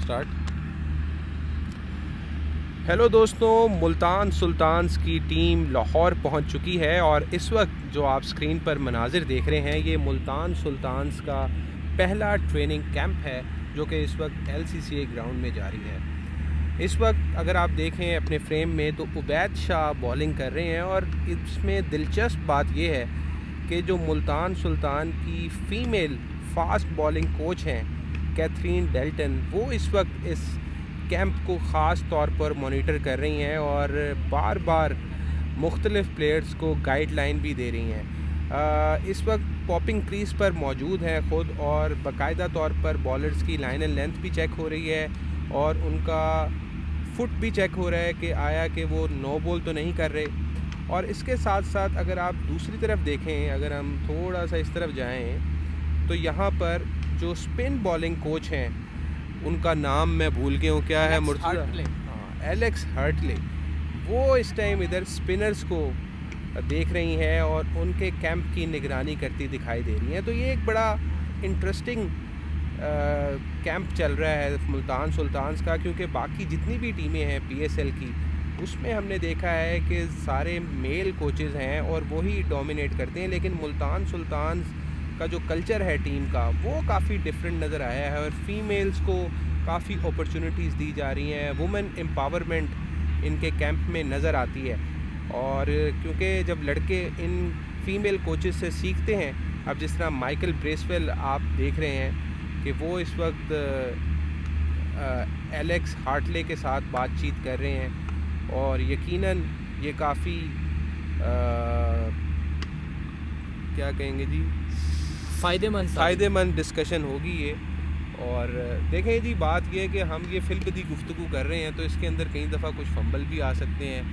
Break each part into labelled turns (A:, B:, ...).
A: Start. Hello दोस्तों, Multan sultans की team Lahore पहुंच चुकी है और इस वक्त जो आप स्क्रीन पर मनाजिर देख रहे हैं ये मुल्तान सुल्तान्स का पहला ट्रेनिंग कैंप है जो कि इस वक्त LCCA ग्राउंड में जारी है। इस वक्त अगर आप देखें अपने फ्रेम में तो उबैद शाह बॉलिंग कर रहे हैं और इसमें दिलचस्प बात यह है कि जो मुल्तान सुल्तान की फ़ीमेल फास्ट बॉलिंग कोच हैं कैथरीन डेल्टन, वो इस वक्त इस कैंप को ख़ास तौर पर मॉनिटर कर रही हैं और बार बार मुख्तलिफ़ प्लेयर्स को गाइडलाइन भी दे रही हैं। इस वक्त पॉपिंग क्रीज़ पर मौजूद हैं ख़ुद और बाकायदा तौर पर बॉलर्स की लाइन एंड लेंथ भी चेक हो रही है और उनका फुट भी चेक हो रहा है कि आया कि वो नो बॉल तो नहीं कर रहे। और इसके साथ साथ अगर आप दूसरी तरफ देखें, अगर हम थोड़ा सा इस तरफ जाएं तो यहाँ पर जो स्पिन बॉलिंग कोच हैं उनका नाम मैं भूल गया हूँ, क्या है मुर्तज़ा? हाँ, एलेक्स हर्टले। वो इस टाइम इधर स्पिनर्स को देख रही हैं और उनके कैंप की निगरानी करती दिखाई दे रही हैं। तो ये एक बड़ा इंटरेस्टिंग कैंप चल रहा है मुल्तान सुल्तान्स का, क्योंकि बाकी जितनी भी टीमें हैं PSL की उसमें हमने देखा है कि सारे मेल कोचेज़ हैं और वही डोमिनेट करते हैं, लेकिन मुल्तान सुल्तान्स का जो कल्चर है टीम का वो काफ़ी डिफरेंट नज़र आया है और फीमेल्स को काफ़ी अपॉर्चुनिटीज़ दी जा रही हैं। वुमेन एम्पावरमेंट इनके कैंप में नज़र आती है और क्योंकि जब लड़के इन फीमेल कोचेज़ से सीखते हैं, अब जिस तरह माइकल ब्रेसवेल आप देख रहे हैं कि वो इस वक्त एलेक्स हार्टले के साथ बातचीत कर रहे हैं और यकीनन ये काफ़ी क्या कहेंगे जी, फ़ायदेमंद डिस्कशन होगी ये। और देखें जी, बात ये है कि हम ये फिल्म गुफ्तगू कर रहे हैं तो इसके अंदर कई दफ़ा कुछ फंबल भी आ सकते हैं,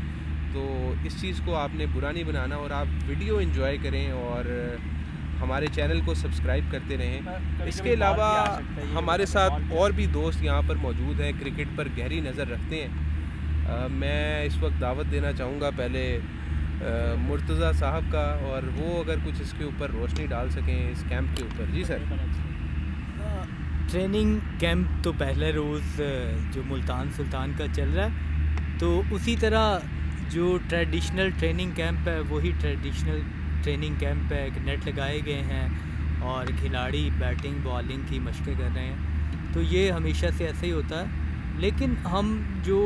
A: तो इस चीज़ को आपने बुरा नहीं बनाना और आप वीडियो एंजॉय करें और हमारे चैनल को सब्सक्राइब करते रहें। इसके अलावा हमारे साथ और भी दोस्त यहाँ पर मौजूद हैं, क्रिकेट पर गहरी नज़र रखते हैं। मैं इस वक्त दावत देना चाहूँगा पहले मुर्तज़ा साहब का, और वो अगर कुछ इसके ऊपर रोशनी डाल सकें इस कैंप के ऊपर। जी सर।
B: ट्रेनिंग कैंप तो पहले रोज़ जो मुल्तान सुल्तान का चल रहा है, तो उसी तरह जो ट्रेडिशनल ट्रेनिंग कैंप है वही ट्रेडिशनल ट्रेनिंग कैंप है। नेट लगाए गए हैं और खिलाड़ी बैटिंग बॉलिंग की मशक़ें कर रहे हैं, तो ये हमेशा से ऐसे ही होता है। लेकिन हम जो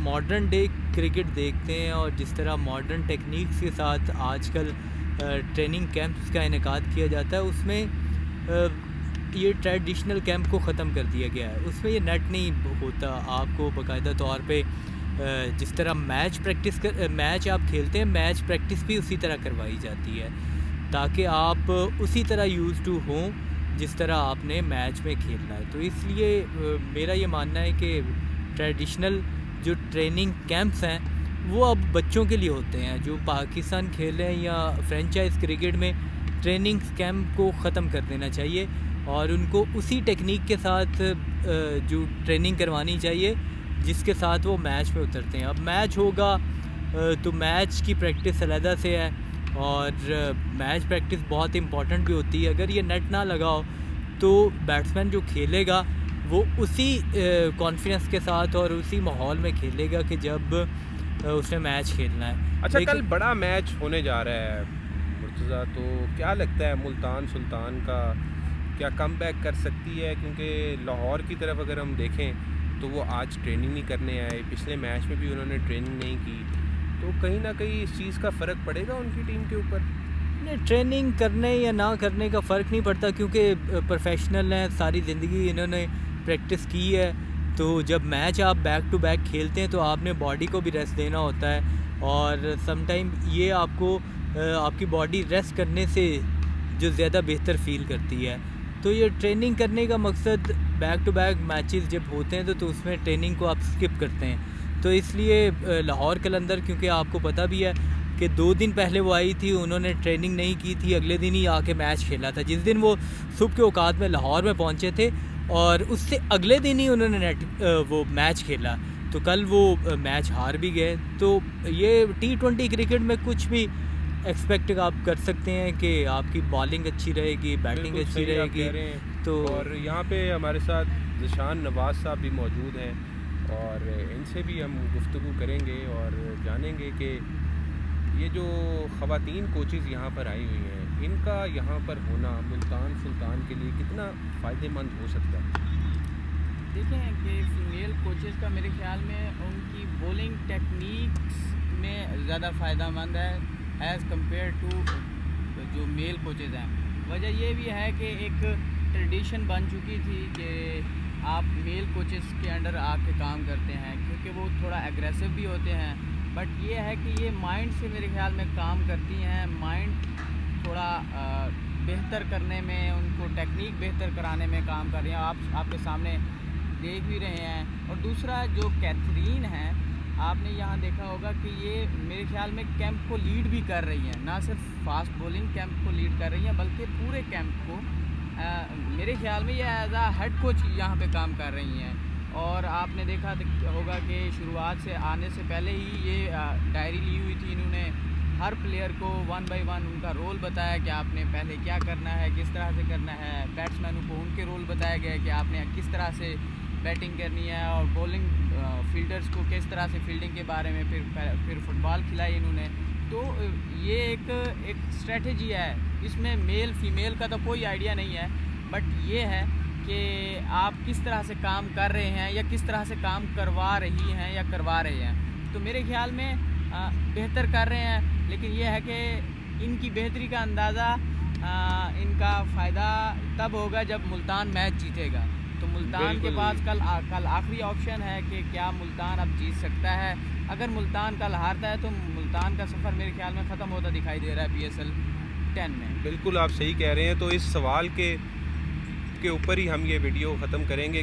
B: मॉडर्न डे क्रिकेट देखते हैं और जिस तरह मॉडर्न टेक्निक्स के साथ आजकल ट्रेनिंग कैंप्स का इनेकाद किया जाता है, उसमें ये ट्रेडिशनल कैंप को ख़त्म कर दिया गया है। उसमें ये नेट नहीं होता, आपको बाकायदा तौर पे जिस तरह मैच आप खेलते हैं, मैच प्रैक्टिस भी उसी तरह करवाई जाती है ताकि आप उसी तरह यूज़ टू हों जिस तरह आपने मैच में खेलना है। तो इसलिए मेरा ये मानना है कि ट्रेडिशनल जो ट्रेनिंग कैंप्स हैं वो अब बच्चों के लिए होते हैं। जो पाकिस्तान खेल रहे हैं या फ्रेंचाइज क्रिकेट में, ट्रेनिंग कैंप को ख़त्म कर देना चाहिए और उनको उसी टेक्निक के साथ जो ट्रेनिंग करवानी चाहिए जिसके साथ वो मैच में उतरते हैं। अब मैच होगा तो मैच की प्रैक्टिस अलहदा से है और मैच प्रैक्टिस बहुत इम्पॉर्टेंट भी होती है। अगर ये नेट ना लगाओ तो बैट्समैन जो खेलेगा वो उसी कॉन्फिडेंस के साथ और उसी माहौल में खेलेगा कि जब उसने मैच खेलना है।
A: अच्छा, कल बड़ा मैच होने जा रहा है मुर्तज़ा, तो क्या लगता है मुल्तान सुल्तान का क्या कमबैक कर सकती है? क्योंकि लाहौर की तरफ अगर हम देखें तो वो आज ट्रेनिंग नहीं करने आए, पिछले मैच में भी उन्होंने ट्रेनिंग नहीं की, तो कहीं ना कहीं इस चीज़ का फ़र्क पड़ेगा उनकी टीम के ऊपर?
B: नहीं, ट्रेनिंग करने या ना करने का फ़र्क नहीं पड़ता क्योंकि प्रोफेशनल हैं, सारी ज़िंदगी इन्होंने प्रैक्टिस की है। तो जब मैच आप बैक टू बैक खेलते हैं तो आपने बॉडी को भी रेस्ट देना होता है और समटाइम ये आपको आपकी बॉडी रेस्ट करने से जो ज़्यादा बेहतर फ़ील करती है। तो ये ट्रेनिंग करने का मकसद बैक टू बैक मैचेस जब होते हैं तो उसमें ट्रेनिंग को आप स्किप करते हैं। तो इसलिए लाहौर कलंदर, क्योंकि आपको पता भी है कि 2 दिन पहले वो आई थी, उन्होंने ट्रेनिंग नहीं की थी, अगले दिन ही आके मैच खेला था। जिस दिन वो सुबह के औकात में लाहौर में पहुंचे थे और उससे अगले दिन ही उन्होंने वो मैच खेला, तो कल वो मैच हार भी गए। तो ये T20 क्रिकेट में कुछ भी एक्सपेक्ट आप कर सकते हैं कि आपकी बॉलिंग अच्छी रहेगी, बैटिंग अच्छी रहेगी।
A: तो और यहाँ पे हमारे साथ ज़िशान नवाज़ साहब भी मौजूद हैं और इनसे भी हम गुफ्तगू करेंगे और जानेंगे कि ये जो ख़वातीन कोचेज़ यहाँ पर आई हुई हैं, इनका यहाँ पर होना मुल्तान सुल्तान के लिए कितना फ़ायदेमंद हो सकता है।
C: देखें कि फ़ीमेल कोचेज़ का मेरे ख्याल में उनकी बॉलिंग टेक्निक्स में ज़्यादा फ़ायदेमंद है एज़ कम्पेयर टू जो मेल कोचेज़ हैं। वजह ये भी है कि एक ट्रेडिशन बन चुकी थी कि आप मेल कोचेज़ के अंडर आके काम करते हैं क्योंकि वो थोड़ा एग्रेसिव भी होते हैं, बट ये है कि ये माइंड से मेरे ख्याल में काम करती हैं, माइंड थोड़ा बेहतर करने में, उनको टेक्निक बेहतर कराने में काम कर रही हैं। आपके सामने देख भी रहे हैं। और दूसरा जो कैथरीन है, आपने यहाँ देखा होगा कि ये मेरे ख्याल में कैंप को लीड भी कर रही हैं, ना सिर्फ फास्ट बॉलिंग कैंप को लीड कर रही हैं बल्कि पूरे कैंप को मेरे ख्याल में ये एज आ हेड कोच यहाँ पे काम कर रही हैं। और आपने देखा होगा कि शुरुआत से आने से पहले ही ये डायरी ली हुई थी, इन्होंने हर प्लेयर को 1 बाय 1 उनका रोल बताया कि आपने पहले क्या करना है, किस तरह से करना है। बैट्समैनों को उनके रोल बताया गया है कि आपने किस तरह से बैटिंग करनी है, और बॉलिंग फील्डर्स को किस तरह से फील्डिंग के बारे में फिर फुटबॉल खिलाई इन्होंने। तो ये एक स्ट्रेटजी है, इसमें मेल फीमेल का तो कोई आइडिया नहीं है, बट ये है कि आप किस तरह से काम कर रहे हैं या किस तरह से काम करवा रही हैं या करवा रहे हैं। तो मेरे ख्याल में बेहतर कर रहे हैं, लेकिन ये है कि इनकी बेहतरी का अंदाज़ा इनका फ़ायदा तब होगा जब मुल्तान मैच जीतेगा। तो मुल्तान के पास कल आखिरी ऑप्शन है कि क्या मुल्तान अब जीत सकता है। अगर मुल्तान कल हारता है तो मुल्तान का सफ़र मेरे ख्याल में ख़त्म होता दिखाई दे रहा है PSL 10 में।
A: बिल्कुल आप सही कह रहे हैं। तो इस सवाल के ऊपर ही हम ये वीडियो ख़त्म करेंगे।